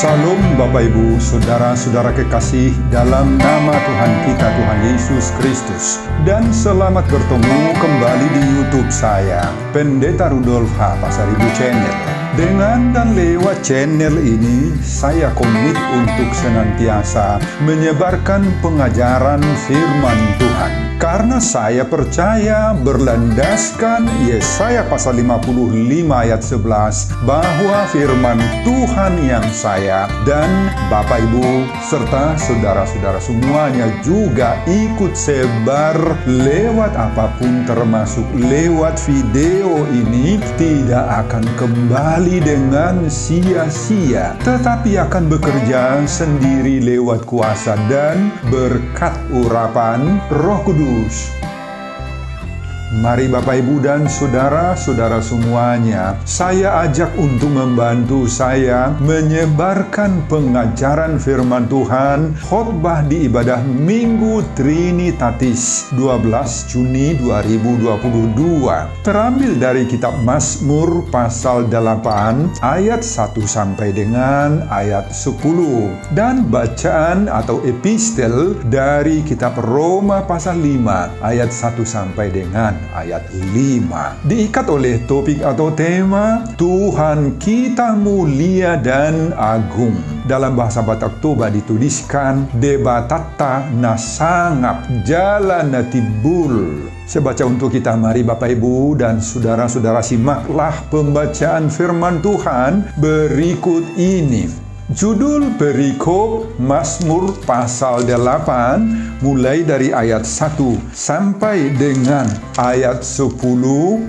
Salam Bapak Ibu, Saudara-saudara kekasih dalam nama Tuhan kita, Tuhan Yesus Kristus. Dan selamat bertemu kembali di YouTube saya, Pendeta Rudolf H. Pasaribu Channel. Dengan dan lewat channel ini, saya komit untuk senantiasa menyebarkan pengajaran firman Tuhan. Karena saya percaya berlandaskan Yesaya pasal 55 ayat 11 bahwa firman Tuhan yang saya dan Bapak Ibu serta saudara-saudara semuanya juga ikut sebar lewat apapun termasuk lewat video ini tidak akan kembali dengan sia-sia, tetapi akan bekerja sendiri lewat kuasa dan berkat urapan Roh Kudus. Mari Bapak Ibu dan saudara-saudara semuanya, saya ajak untuk membantu saya menyebarkan pengajaran firman Tuhan khotbah di ibadah Minggu Trinitatis 12 Juni 2022. Terambil dari kitab Mazmur pasal 8 ayat 1 sampai dengan ayat 10 dan bacaan atau epistel dari kitab Roma pasal 5 ayat 1 sampai dengan ayat 5. Diikat oleh topik atau tema Tuhan kita mulia dan agung. Dalam bahasa Batak Toba dituliskan Debatata nasangap jalan natibul. Saya baca untuk kita, mari Bapak Ibu dan saudara-saudara simaklah pembacaan firman Tuhan berikut ini. Judul perikop Mazmur pasal 8 mulai dari ayat 1 sampai dengan ayat 10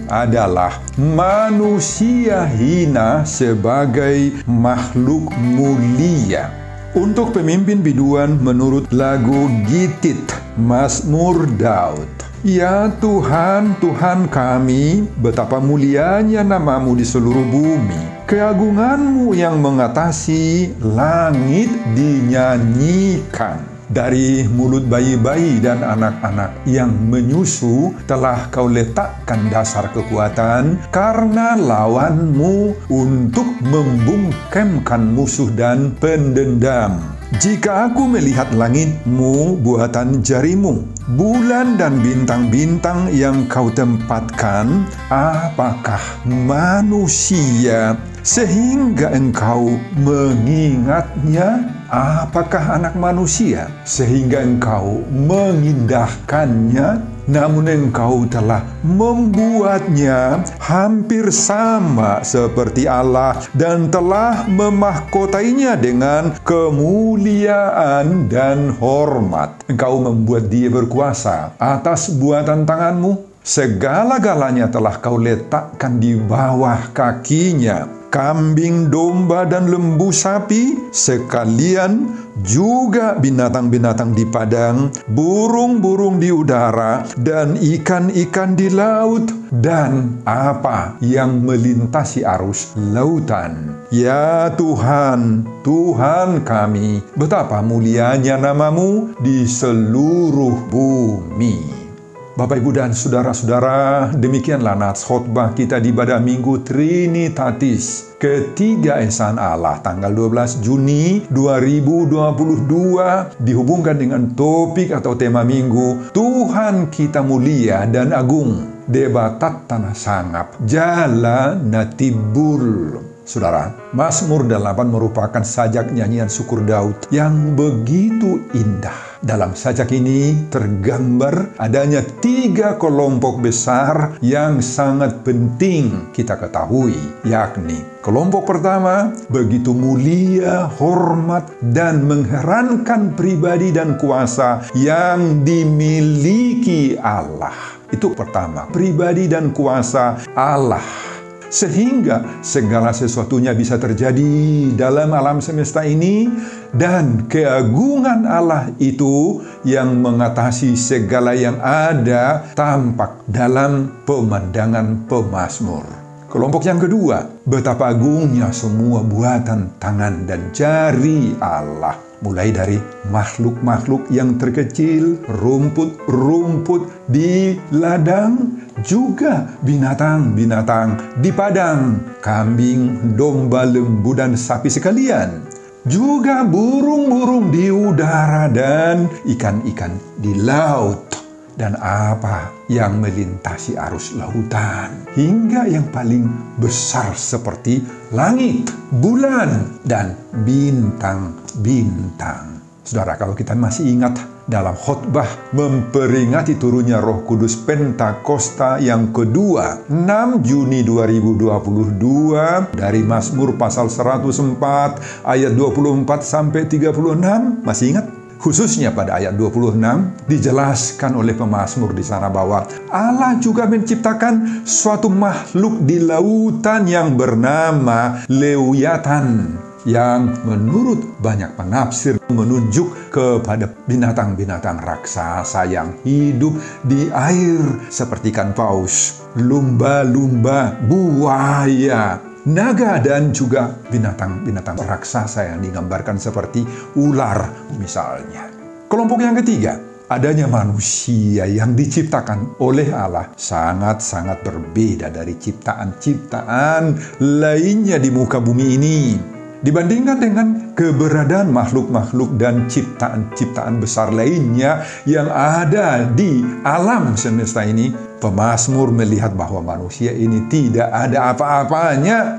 adalah manusia hina sebagai makhluk mulia. Untuk pemimpin biduan menurut lagu Gitit Mazmur Daud. Ya Tuhan, Tuhan kami, betapa mulianya namamu di seluruh bumi. Keagunganmu yang mengatasi langit dinyanyikan. Dari mulut bayi-bayi dan anak-anak yang menyusu telah kau letakkan dasar kekuatan karena lawanmu untuk membungkemkan musuh dan pendendam. Jika aku melihat langitmu, buatan jarimu, bulan dan bintang-bintang yang kau tempatkan, apakah manusia sehingga engkau mengingatnya? Apakah anak manusia sehingga engkau mengindahkannya? Namun engkau telah membuatnya hampir sama seperti Allah dan telah memahkotainya dengan kemuliaan dan hormat. Engkau membuat dia berkuasa atas buatan tanganmu. Segala-galanya telah kau letakkan di bawah kakinya. Kambing, domba, dan lembu sapi, sekalian juga binatang-binatang di padang, burung-burung di udara, dan ikan-ikan di laut, dan apa yang melintasi arus lautan. Ya Tuhan, Tuhan kami, betapa mulianya namamu di seluruh bumi. Bapak, Ibu, dan saudara-saudara, demikianlah nats khotbah kita di ibadah Minggu Trinitatis Ketiga Esaan Allah tanggal 12 Juni 2022 dihubungkan dengan topik atau tema minggu Tuhan kita mulia dan agung. Debatat tanah sangap jala natibul. Saudara, Mazmur 8 merupakan sajak nyanyian syukur Daud yang begitu indah. Dalam sajak ini tergambar adanya 3 kelompok besar yang sangat penting kita ketahui, yakni kelompok pertama, begitu mulia, hormat, dan mengherankan pribadi dan kuasa yang dimiliki Allah. Itu pertama, pribadi dan kuasa Allah. Sehingga segala sesuatunya bisa terjadi dalam alam semesta ini dan keagungan Allah itu yang mengatasi segala yang ada tampak dalam pemandangan pemazmur. Kelompok yang kedua, betapa agungnya semua buatan tangan dan jari Allah. Mulai dari makhluk-makhluk yang terkecil, rumput-rumput di ladang, juga binatang-binatang di padang, kambing, domba, lembu, dan sapi sekalian. juga burung-burung di udara dan ikan-ikan di laut, dan apa yang melintasi arus lautan, hingga yang paling besar seperti langit, bulan, dan bintang-bintang. Saudara, kalau kita masih ingat dalam khotbah memperingati turunnya Roh Kudus Pentakosta yang kedua, 6 Juni 2022, dari Mazmur pasal 104 ayat 24 sampai 36, masih ingat? Khususnya pada ayat 26 dijelaskan oleh pemazmur di sana bahwa Allah juga menciptakan suatu makhluk di lautan yang bernama Lewiatan, yang menurut banyak penafsir menunjuk kepada binatang-binatang raksasa yang hidup di air seperti ikan paus, lumba-lumba, buaya, naga, dan juga binatang-binatang raksasa yang digambarkan seperti ular misalnya. Kelompok yang ketiga, adanya manusia yang diciptakan oleh Allah sangat-sangat berbeda dari ciptaan-ciptaan lainnya di muka bumi ini. Dibandingkan dengan keberadaan makhluk-makhluk dan ciptaan-ciptaan besar lainnya yang ada di alam semesta ini, pemazmur melihat bahwa manusia ini tidak ada apa-apanya,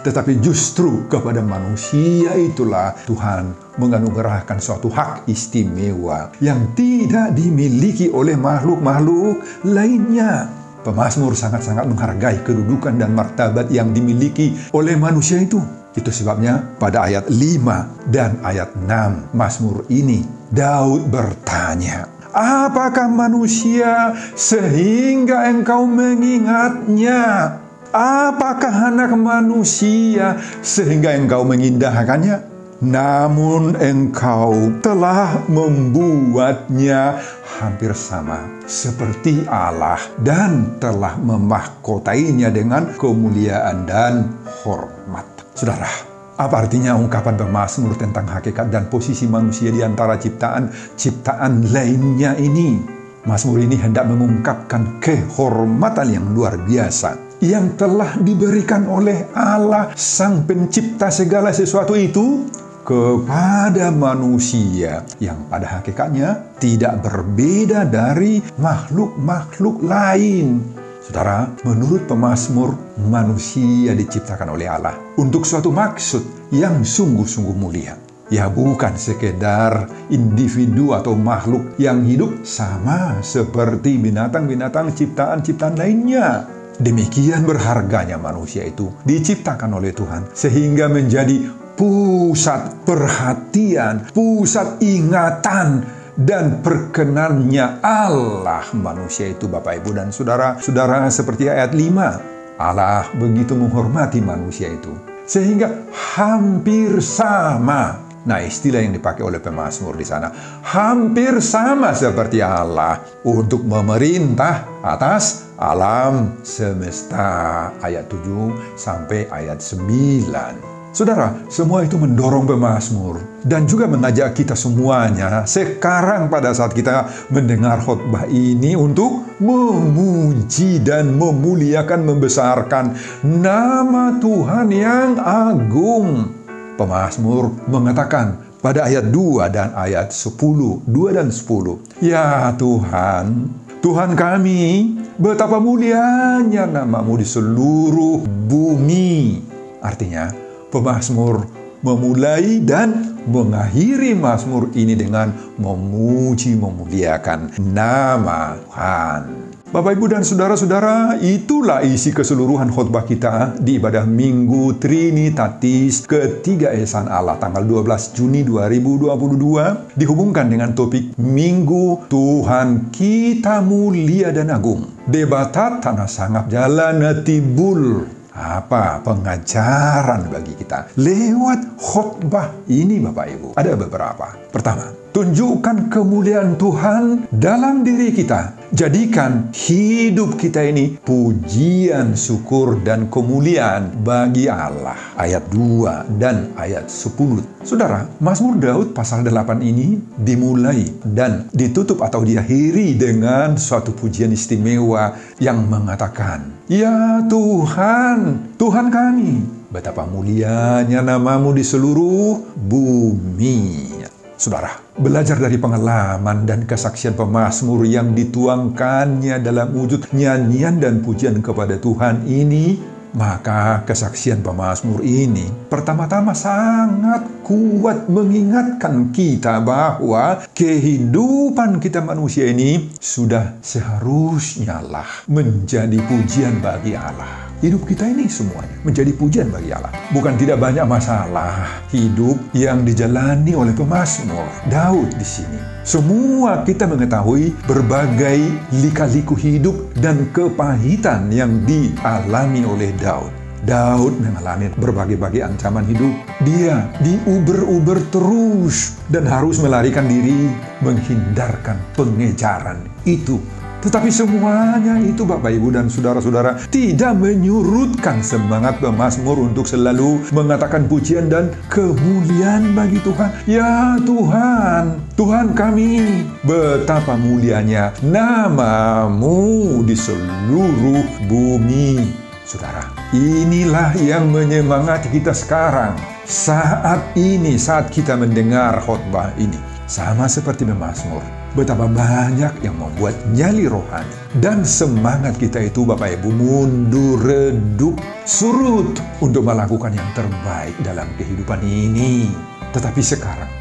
tetapi justru kepada manusia itulah Tuhan menganugerahkan suatu hak istimewa yang tidak dimiliki oleh makhluk-makhluk lainnya. Pemazmur sangat-sangat menghargai kedudukan dan martabat yang dimiliki oleh manusia itu. Itu sebabnya pada ayat 5 dan ayat 6 Mazmur ini, Daud bertanya, "Apakah manusia sehingga engkau mengingatnya? Apakah anak manusia sehingga engkau mengindahkannya? Namun engkau telah membuatnya hampir sama seperti Allah dan telah memahkotainya dengan kemuliaan dan hormat." Saudara, apa artinya ungkapan pemazmur tentang hakikat dan posisi manusia di antara ciptaan lainnya ini? Mazmur ini hendak mengungkapkan kehormatan yang luar biasa yang telah diberikan oleh Allah Sang Pencipta segala sesuatu itu kepada manusia yang pada hakikatnya tidak berbeda dari makhluk-makhluk lain. Saudara, menurut pemazmur, manusia diciptakan oleh Allah untuk suatu maksud yang sungguh-sungguh mulia. Ya, bukan sekedar individu atau makhluk yang hidup sama seperti binatang-binatang ciptaan-ciptaan lainnya. Demikian berharganya manusia itu diciptakan oleh Tuhan sehingga menjadi pusat perhatian, pusat ingatan, dan perkenannya Allah manusia itu, Bapak, Ibu, dan saudara-saudara. Seperti ayat 5, Allah begitu menghormati manusia itu sehingga hampir sama. Nah, istilah yang dipakai oleh pemazmur di sana, hampir sama seperti Allah untuk memerintah atas alam semesta. Ayat 7 sampai ayat 9. Saudara, semua itu mendorong pemazmur dan juga mengajak kita semuanya sekarang pada saat kita mendengar khotbah ini untuk memuji dan memuliakan, membesarkan nama Tuhan yang agung. Pemazmur mengatakan pada ayat 2 dan ayat 10, 2 dan 10, "Ya Tuhan, Tuhan kami, betapa mulianya nama-Mu di seluruh bumi." Artinya, pemazmur memulai dan mengakhiri mazmur ini dengan memuji, memuliakan nama Tuhan. Bapak, Ibu, dan saudara-saudara, itulah isi keseluruhan khotbah kita di ibadah Minggu Trinitatis ketiga Esan Allah tanggal 12 Juni 2022 dihubungkan dengan topik Minggu Tuhan Kita Mulia dan Agung. Debatat tanah sangap jalan tibul. Apa pengajaran bagi kita lewat khotbah ini, Bapak Ibu? Ada beberapa. Pertama, tunjukkan kemuliaan Tuhan dalam diri kita. Jadikan hidup kita ini pujian, syukur, dan kemuliaan bagi Allah. Ayat 2 dan ayat 10. Saudara, Mazmur Daud pasal 8 ini dimulai dan ditutup atau diakhiri dengan suatu pujian istimewa yang mengatakan, "Ya Tuhan, Tuhan kami, Betapa mulianya namamu di seluruh bumi. Saudara, belajar dari pengalaman dan kesaksian pemazmur yang dituangkannya dalam wujud nyanyian dan pujian kepada Tuhan ini, maka kesaksian pemazmur ini pertama-tama sangat kuat mengingatkan kita bahwa kehidupan kita manusia ini sudah seharusnya lah menjadi pujian bagi Allah. Hidup kita ini semuanya menjadi pujian bagi Allah. Bukan tidak banyak masalah hidup yang dijalani oleh pemazmur Daud di sini. Semua kita mengetahui berbagai lika-liku hidup dan kepahitan yang dialami oleh Daud. Daud mengalami berbagai-bagai ancaman hidup. Dia diuber-uber terus dan harus melarikan diri, menghindarkan pengejaran itu. Tetapi semuanya itu, Bapak, Ibu, dan saudara-saudara, tidak menyurutkan semangat pemazmur untuk selalu mengatakan pujian dan kemuliaan bagi Tuhan. Ya Tuhan, Tuhan kami, betapa mulianya namamu di seluruh bumi. Saudara, inilah yang menyemangati kita sekarang. Saat ini, saat kita mendengar khotbah ini. Sama seperti pemazmur, betapa banyak yang membuat nyali rohani dan semangat kita itu, Bapak Ibu, mundur, redup, surut untuk melakukan yang terbaik dalam kehidupan ini. Tetapi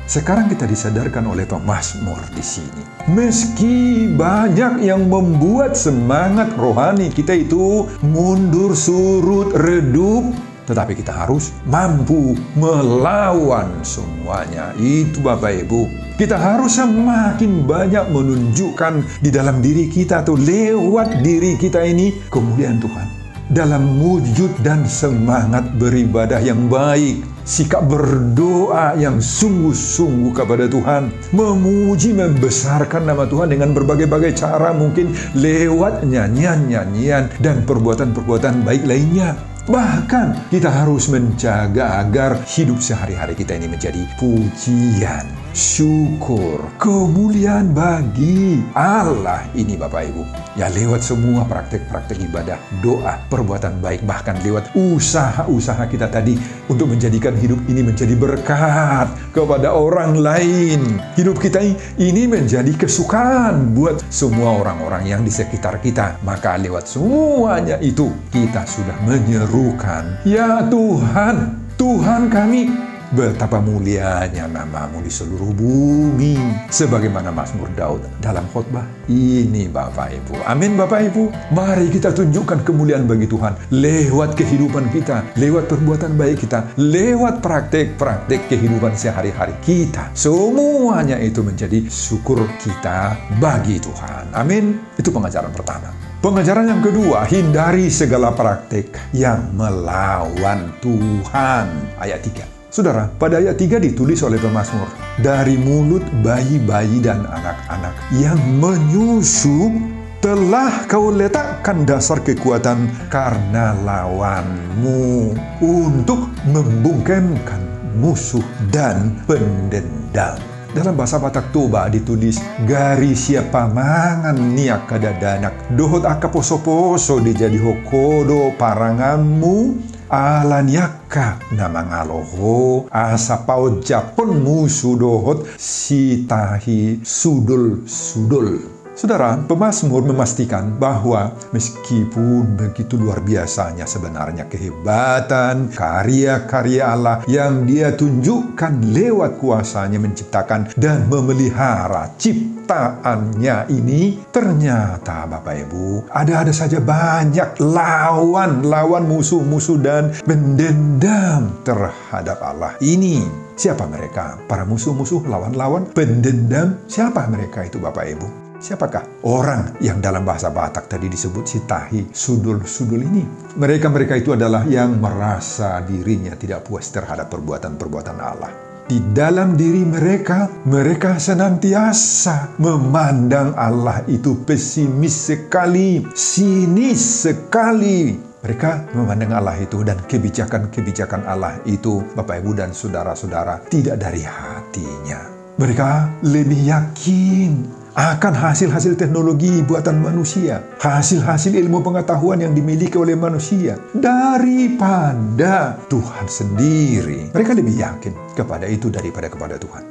sekarang kita disadarkan oleh pemazmur di sini. Meski banyak yang membuat semangat rohani kita itu mundur, surut, redup, tetapi kita harus mampu melawan semuanya. Itu, Bapak Ibu. Kita harus semakin banyak menunjukkan di dalam diri kita atau lewat diri kita ini kemuliaan Tuhan. Dalam wujud dan semangat beribadah yang baik. Sikap berdoa yang sungguh-sungguh kepada Tuhan. Memuji, membesarkan nama Tuhan dengan berbagai-bagai cara, mungkin lewat nyanyian-nyanyian dan perbuatan-perbuatan baik lainnya. Bahkan kita harus menjaga agar hidup sehari-hari kita ini menjadi pujian, syukur, kemuliaan bagi Allah ini, Bapak Ibu. Ya, lewat semua praktek-praktek ibadah, doa, perbuatan baik, bahkan lewat usaha-usaha kita tadi untuk menjadikan hidup ini menjadi berkat kepada orang lain. Hidup kita ini menjadi kesukaan buat semua orang-orang yang di sekitar kita. Maka lewat semuanya itu kita sudah menyerukan, ya Tuhan, Tuhan kami, betapa mulianya namamu di seluruh bumi. Sebagaimana Mazmur Daud dalam khotbah ini, Bapak Ibu. Amin, Bapak Ibu. Mari kita tunjukkan kemuliaan bagi Tuhan lewat kehidupan kita, lewat perbuatan baik kita, lewat praktek-praktek kehidupan sehari-hari kita. Semuanya itu menjadi syukur kita bagi Tuhan. Amin. Itu pengajaran pertama. Pengajaran yang kedua, hindari segala praktek yang melawan Tuhan. Ayat 3. Saudara, pada ayat 3 ditulis oleh pemazmur, dari mulut bayi-bayi dan anak-anak yang menyusu telah kau letakkan dasar kekuatan karena lawanmu untuk membungkamkan musuh dan pendendam. Dalam bahasa Batak Toba ditulis, gari siapa mangan niak kadadanak, dohot aka poso-poso dijadi hokodo paranganmu, ala niaka namangaloho, asa pau japon musuh dohot sitahi sudul-sudul. Saudara, pemazmur memastikan bahwa meskipun begitu luar biasanya sebenarnya kehebatan, karya-karya Allah yang Dia tunjukkan lewat kuasanya menciptakan dan memelihara ciptaannya ini, ternyata Bapak Ibu, ada saja banyak lawan musuh-musuh dan pendendam terhadap Allah ini. Siapa mereka? Para musuh-musuh, lawan-lawan, pendendam. Siapa mereka itu, Bapak Ibu? Siapakah orang yang dalam bahasa Batak tadi disebut sitahi sudul-sudul ini? Mereka itu adalah yang merasa dirinya tidak puas terhadap perbuatan-perbuatan Allah. Di dalam diri mereka senantiasa memandang Allah itu pesimis sekali, sinis sekali. Mereka memandang Allah itu dan kebijakan-kebijakan Allah itu, Bapak Ibu dan saudara-saudara, tidak dari hatinya. Mereka lebih yakin akan hasil-hasil teknologi buatan manusia, hasil-hasil ilmu pengetahuan yang dimiliki oleh manusia, daripada Tuhan sendiri. Mereka lebih yakin kepada itu daripada kepada Tuhan.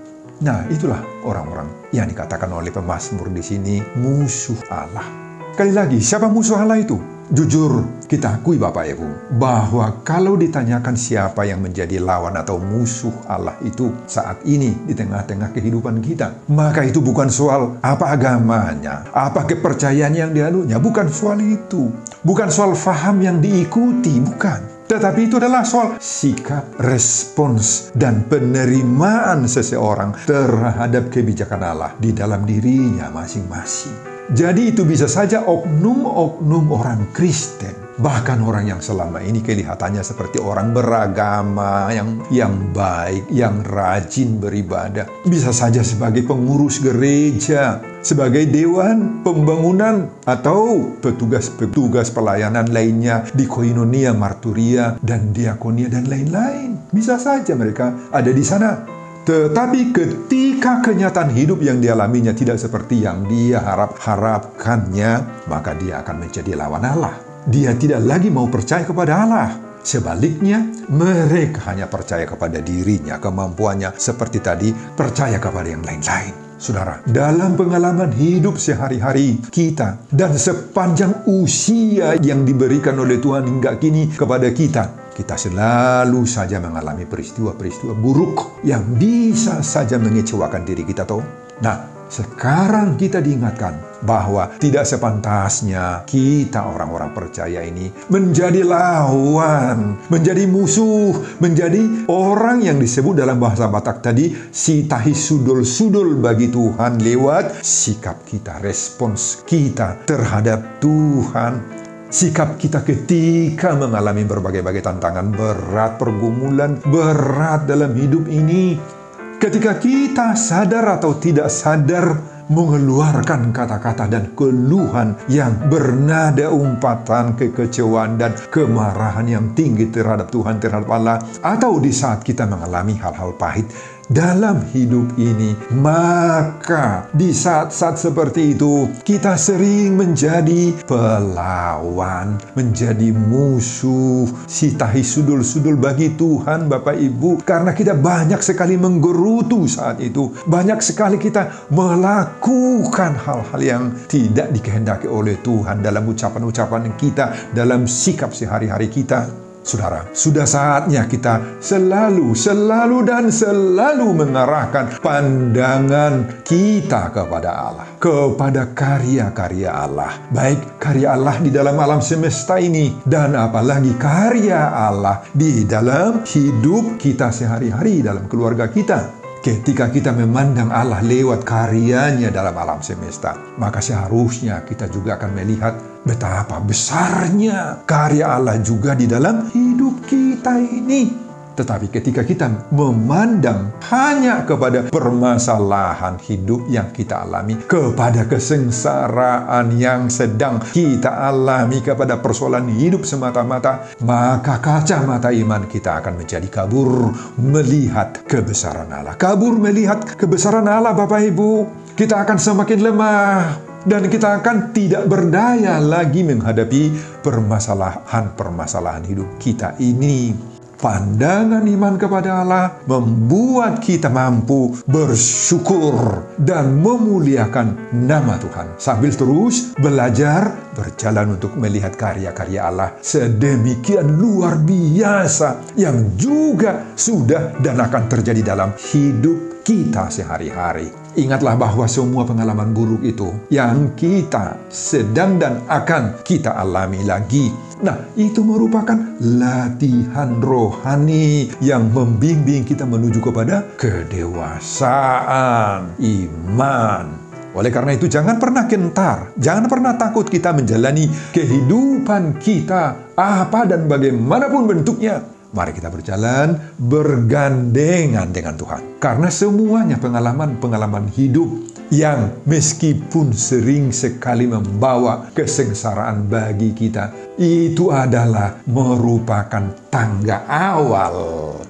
Nah, itulah orang-orang yang dikatakan oleh pemazmur di sini musuh Allah. Sekali lagi, siapa musuh Allah itu? Jujur, kita akui Bapak Ibu, bahwa kalau ditanyakan siapa yang menjadi lawan atau musuh Allah itu saat ini di tengah-tengah kehidupan kita, maka itu bukan soal apa agamanya, apa kepercayaan yang dianunya, bukan soal itu. Bukan soal faham yang diikuti, bukan. Tetapi itu adalah soal sikap, respons, dan penerimaan seseorang terhadap kebijakan Allah di dalam dirinya masing-masing. Jadi itu bisa saja oknum-oknum orang Kristen, bahkan orang yang selama ini kelihatannya seperti orang beragama, yang baik, yang rajin beribadah. Bisa saja sebagai pengurus gereja, sebagai dewan pembangunan, atau petugas-petugas pelayanan lainnya di koinonia, marturia, dan diakonia, dan lain-lain. Bisa saja mereka ada di sana. Tetapi ketika kenyataan hidup yang dialaminya tidak seperti yang dia harapkannya, maka dia akan menjadi lawan Allah. Dia tidak lagi mau percaya kepada Allah. Sebaliknya, mereka hanya percaya kepada dirinya, kemampuannya, seperti tadi, percaya kepada yang lain-lain. Saudara, dalam pengalaman hidup sehari-hari kita dan sepanjang usia yang diberikan oleh Tuhan hingga kini kepada kita selalu saja mengalami peristiwa-peristiwa buruk yang bisa saja mengecewakan diri kita, toh. Nah, sekarang kita diingatkan bahwa tidak sepantasnya kita orang-orang percaya ini menjadi lawan, menjadi musuh, menjadi orang yang disebut dalam bahasa Batak tadi si tahi sudul-sudul bagi Tuhan lewat sikap kita, respons kita terhadap Tuhan. Sikap kita ketika mengalami berbagai-bagai tantangan berat, pergumulan berat dalam hidup ini. Ketika kita sadar atau tidak sadar mengeluarkan kata-kata dan keluhan yang bernada umpatan kekecewaan dan kemarahan yang tinggi terhadap Tuhan, terhadap Allah, atau di saat kita mengalami hal-hal pahit dalam hidup ini, maka di saat-saat seperti itu kita sering menjadi pelawan, menjadi musuh, si tahi sudul-sudul bagi Tuhan, Bapak Ibu, karena kita banyak sekali menggerutu saat itu, banyak sekali kita melakukan hal-hal yang tidak dikehendaki oleh Tuhan dalam ucapan-ucapan kita, dalam sikap sehari-hari kita. Saudara, sudah saatnya kita selalu mengarahkan pandangan kita kepada Allah, kepada karya-karya Allah. Baik karya Allah di dalam alam semesta ini, dan apalagi karya Allah di dalam hidup kita sehari-hari, dalam keluarga kita. Ketika kita memandang Allah lewat karyanya dalam alam semesta, maka seharusnya kita juga akan melihat betapa besarnya karya Allah juga di dalam hidup kita ini. Tetapi ketika kita memandang hanya kepada permasalahan hidup yang kita alami, kepada kesengsaraan yang sedang kita alami, kepada persoalan hidup semata-mata, maka kacamata iman kita akan menjadi kabur melihat kebesaran Allah. Kabur melihat kebesaran Allah, Bapak Ibu. Kita akan semakin lemah. Dan kita akan tidak berdaya lagi menghadapi permasalahan-permasalahan hidup kita ini. Pandangan iman kepada Allah membuat kita mampu bersyukur dan memuliakan nama Tuhan, sambil terus belajar berjalan untuk melihat karya-karya Allah sedemikian luar biasa yang juga sudah dan akan terjadi dalam hidup kita sehari-hari. Ingatlah bahwa semua pengalaman buruk itu yang kita sedang dan akan kita alami lagi. Nah, itu merupakan latihan rohani yang membimbing kita menuju kepada kedewasaan iman. Oleh karena itu, jangan pernah gentar, jangan pernah takut kita menjalani kehidupan kita, apa dan bagaimanapun bentuknya. Mari kita berjalan bergandengan dengan Tuhan. Karena semuanya pengalaman-pengalaman hidup yang meskipun sering sekali membawa kesengsaraan bagi kita, itu adalah merupakan tangga awal.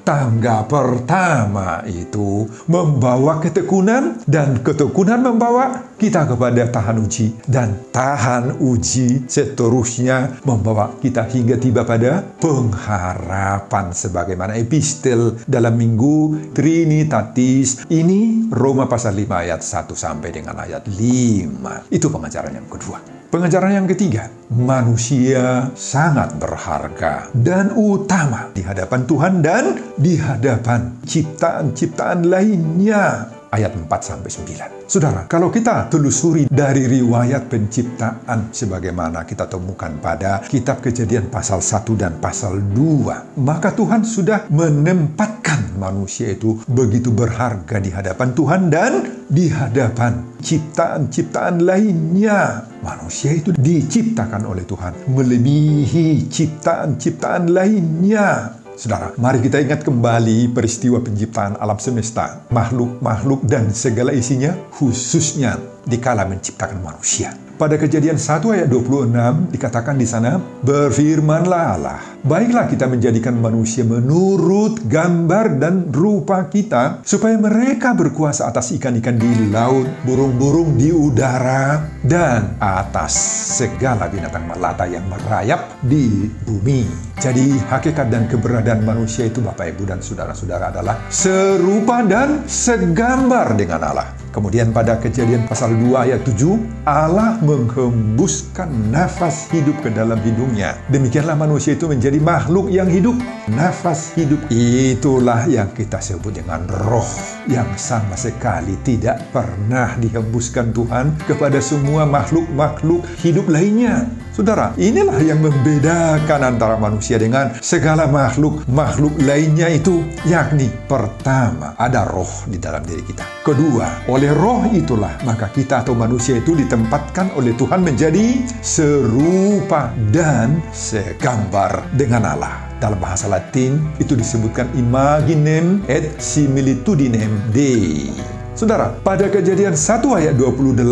Tangga pertama itu membawa ketekunan, dan ketekunan membawa kita kepada tahan uji, dan tahan uji seterusnya membawa kita hingga tiba pada pengharapan, sebagaimana epistel dalam minggu Trinitatis ini, Roma pasal 5 ayat 1 sampai dengan ayat 5. Itu pengajaran yang kedua. Pengajaran yang ketiga, manusia sangat berharga dan utama di hadapan Tuhan dan di hadapan ciptaan-ciptaan lainnya. Ayat 4-9. Saudara, kalau kita telusuri dari riwayat penciptaan sebagaimana kita temukan pada kitab Kejadian pasal 1 dan pasal 2, maka Tuhan sudah menempatkan manusia itu begitu berharga di hadapan Tuhan dan di hadapan ciptaan-ciptaan lainnya. Manusia itu diciptakan oleh Tuhan melebihi ciptaan-ciptaan lainnya. Saudara, mari kita ingat kembali peristiwa penciptaan alam semesta, makhluk-makhluk dan segala isinya, khususnya dikala menciptakan manusia. Pada Kejadian 1 ayat 26 dikatakan di sana, berfirmanlah Allah, baiklah kita menjadikan manusia menurut gambar dan rupa kita, supaya mereka berkuasa atas ikan-ikan di laut, burung-burung di udara, dan atas segala binatang melata yang merayap di bumi. Jadi hakikat dan keberadaan manusia itu, Bapak, Ibu, dan saudara-saudara, adalah serupa dan segambar dengan Allah. Kemudian pada Kejadian pasal 2 ayat 7, Allah menghembuskan nafas hidup ke dalam hidungnya. Demikianlah manusia itu menjadi makhluk yang hidup. Nafas hidup itulah yang kita sebut dengan roh, yang sama sekali tidak pernah dihembuskan Tuhan kepada semua makhluk-makhluk hidup lainnya. Saudara, inilah yang membedakan antara manusia dengan segala makhluk-makhluk lainnya itu, yakni pertama, ada roh di dalam diri kita. Kedua, oleh roh itulah maka kita atau manusia itu ditempatkan oleh Tuhan menjadi serupa dan segambar dengan Allah. Dalam bahasa Latin itu disebutkan imaginem et similitudinem Dei. Saudara, pada Kejadian 1 ayat 28,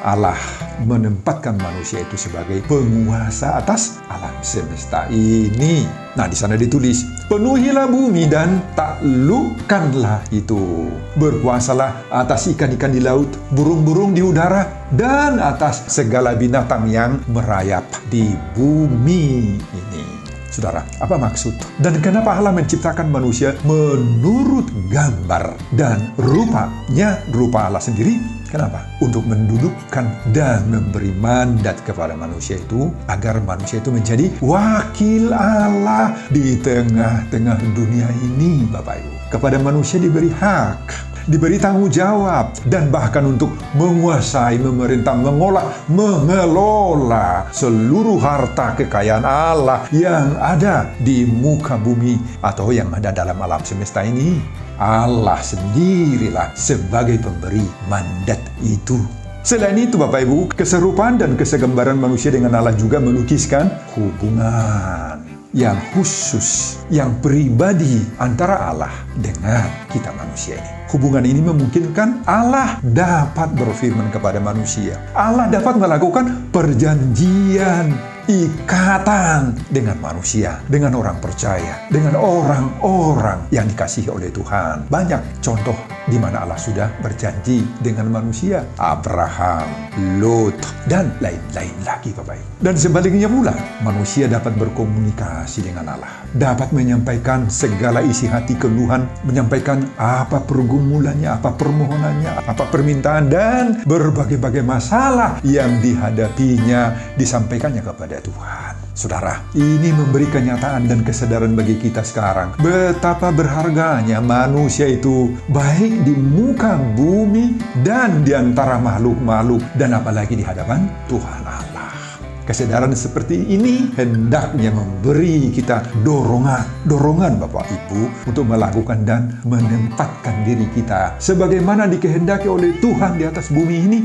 Allah menempatkan manusia itu sebagai penguasa atas alam semesta ini. Nah, di sana ditulis, penuhilah bumi dan taklukkanlah itu. Berkuasalah atas ikan-ikan di laut, burung-burung di udara, dan atas segala binatang yang merayap di bumi ini. Saudara, apa maksud? Dan kenapa Allah menciptakan manusia menurut gambar dan rupanya, rupa Allah sendiri? Kenapa? Untuk mendudukkan dan memberi mandat kepada manusia itu, agar manusia itu menjadi wakil Allah di tengah-tengah dunia ini, Bapak Ibu. Kepada manusia diberi hak, diberi tanggung jawab, dan bahkan untuk menguasai, memerintah, mengelola seluruh harta kekayaan Allah yang ada di muka bumi atau yang ada dalam alam semesta ini. Allah sendirilah sebagai pemberi mandat itu. Selain itu, Bapak Ibu, keserupaan dan kesegambaran manusia dengan Allah juga melukiskan hubungan yang khusus, yang pribadi antara Allah dengan kita manusia ini. Hubungan ini memungkinkan Allah dapat berfirman kepada manusia. Allah dapat melakukan perjanjian, ikatan dengan manusia, dengan orang percaya, dengan orang-orang yang dikasihi oleh Tuhan. Banyak contoh di mana Allah sudah berjanji dengan manusia. Abraham, Lot, dan lain-lain lagi, Bapak Ibu. Dan sebaliknya pula, manusia dapat berkomunikasi dengan Allah, dapat menyampaikan segala isi hati keluhan, menyampaikan apa pergumulannya, apa permohonannya, apa permintaan, dan berbagai-bagai masalah yang dihadapinya disampaikannya kepada Tuhan. Saudara, ini memberi kenyataan dan kesadaran bagi kita sekarang betapa berharganya manusia itu, baik di muka bumi dan di antara makhluk-makhluk, dan apalagi di hadapan Tuhan Allah. Kesadaran seperti ini hendaknya memberi kita dorongan Bapak Ibu untuk melakukan dan menempatkan diri kita sebagaimana dikehendaki oleh Tuhan di atas bumi ini.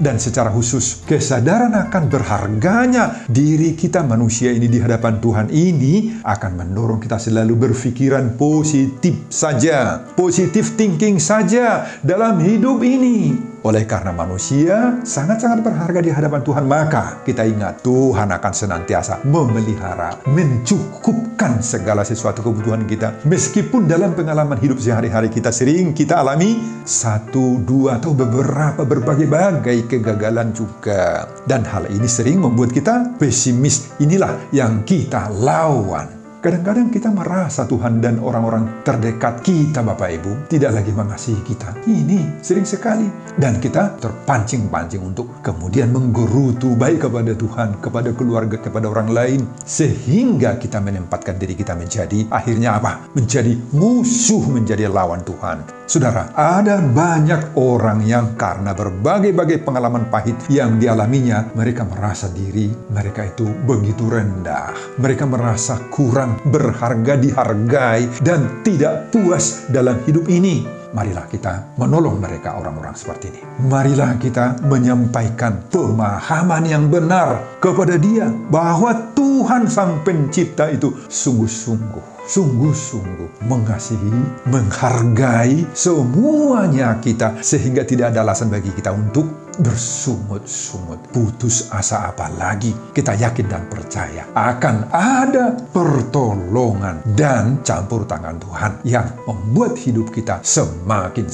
Dan secara khusus, kesadaran akan berharganya diri kita manusia ini di hadapan Tuhan ini akan mendorong kita selalu berpikiran positif saja, positive thinking saja dalam hidup ini. Oleh karena manusia sangat-sangat berharga di hadapan Tuhan, maka kita ingat Tuhan akan senantiasa memelihara, mencukupkan segala sesuatu kebutuhan kita. Meskipun dalam pengalaman hidup sehari-hari kita sering kita alami satu, dua, atau berbagai kegagalan juga. Dan hal ini sering membuat kita pesimis. Inilah yang kita lawan. Kadang-kadang kita merasa Tuhan dan orang-orang terdekat kita, Bapak Ibu, tidak lagi mengasihi kita. Ini sering sekali. Dan kita terpancing-pancing untuk kemudian menggerutu baik kepada Tuhan, kepada keluarga, kepada orang lain. Sehingga kita menempatkan diri kita menjadi, akhirnya apa? Menjadi musuh, menjadi lawan Tuhan. Saudara, ada banyak orang yang karena berbagai pengalaman pahit yang dialaminya, mereka merasa diri mereka itu begitu rendah. Mereka merasa kurang berharga, dihargai, dan tidak puas dalam hidup ini. Marilah kita menolong mereka, orang-orang seperti ini. Marilah kita menyampaikan pemahaman yang benar kepada dia bahwa Tuhan Sang Pencipta itu sungguh-sungguh mengasihi, menghargai semuanya kita, sehingga tidak ada alasan bagi kita untuk bersungut-sungut, putus asa. Apalagi kita yakin dan percaya akan ada pertolongan dan campur tangan Tuhan yang membuat hidup kita semakin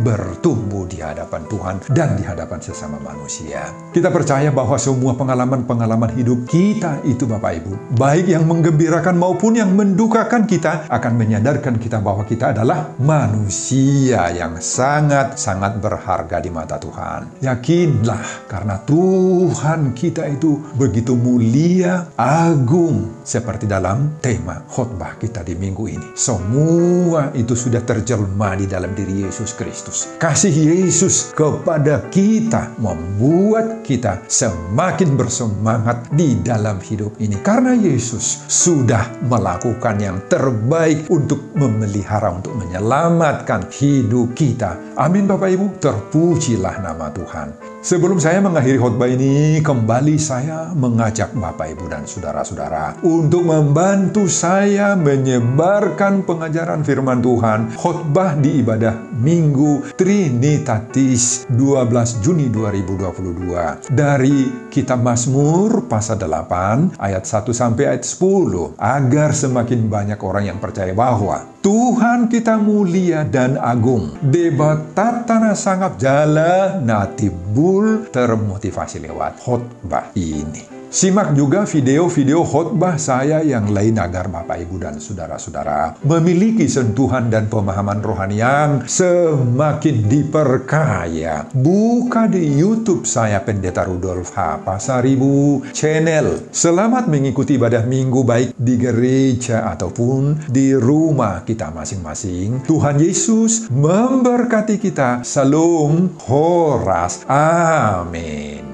bertumbuh di hadapan Tuhan dan di hadapan sesama manusia. Kita percaya bahwa semua pengalaman hidup kita itu, Bapak Ibu, baik yang menggembirakan maupun yang mendukakan kita, akan menyadarkan kita bahwa kita adalah manusia yang sangat berharga di mata Tuhan. Yakinlah, karena Tuhan kita itu begitu mulia, agung, seperti dalam tema khotbah kita di minggu ini. Semua itu sudah terjelma di dalam diri Yesus Kristus. Kasih Yesus kepada kita membuat kita semakin bersemangat di dalam hidup ini. Karena Yesus sudah melakukan yang terbaik untuk memelihara, untuk menyelamatkan hidup kita. Amin, Bapak Ibu. Terpujilah nama Tuhan. Sebelum saya mengakhiri khotbah ini, kembali saya mengajak Bapak, Ibu, dan saudara-saudara untuk membantu saya menyebarkan pengajaran firman Tuhan, khotbah di ibadah Minggu Trinitatis 12 Juni 2022 dari Kitab Mazmur pasal 8 ayat 1 sampai ayat 10, agar semakin banyak orang yang percaya bahwa Tuhan kita mulia dan agung, debat tatana sangap jala natibul, termotivasi lewat khotbah ini. Simak juga video-video khotbah saya yang lain agar Bapak, Ibu, dan saudara-saudara memiliki sentuhan dan pemahaman rohani yang semakin diperkaya. Buka di YouTube saya, Pendeta Rudolf H. Pasaribu Channel. Selamat mengikuti ibadah minggu baik di gereja ataupun di rumah kita masing-masing. Tuhan Yesus memberkati kita. Salam Horas. Amin.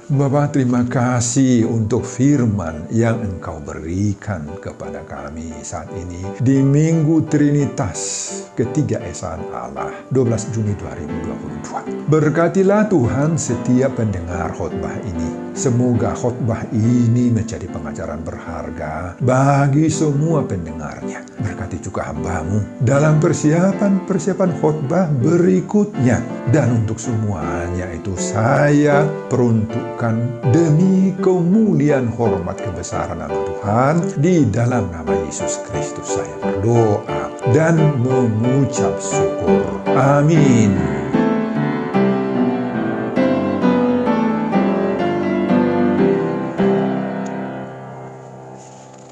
Bapa, terima kasih untuk firman yang Engkau berikan kepada kami saat ini di Minggu Trinitas ketiga Esaan Allah 12 Juni 2022. Berkatilah Tuhan setiap pendengar khotbah ini. Semoga khotbah ini menjadi pengajaran berharga bagi semua pendengarnya. Berkati juga hamba-Mu dalam persiapan khotbah berikutnya. Dan untuk semuanya itu saya peruntukkan demi kemuliaan, hormat, kebesaran nama Tuhan. Di dalam nama Yesus Kristus saya berdoa dan mengucap syukur. Amin.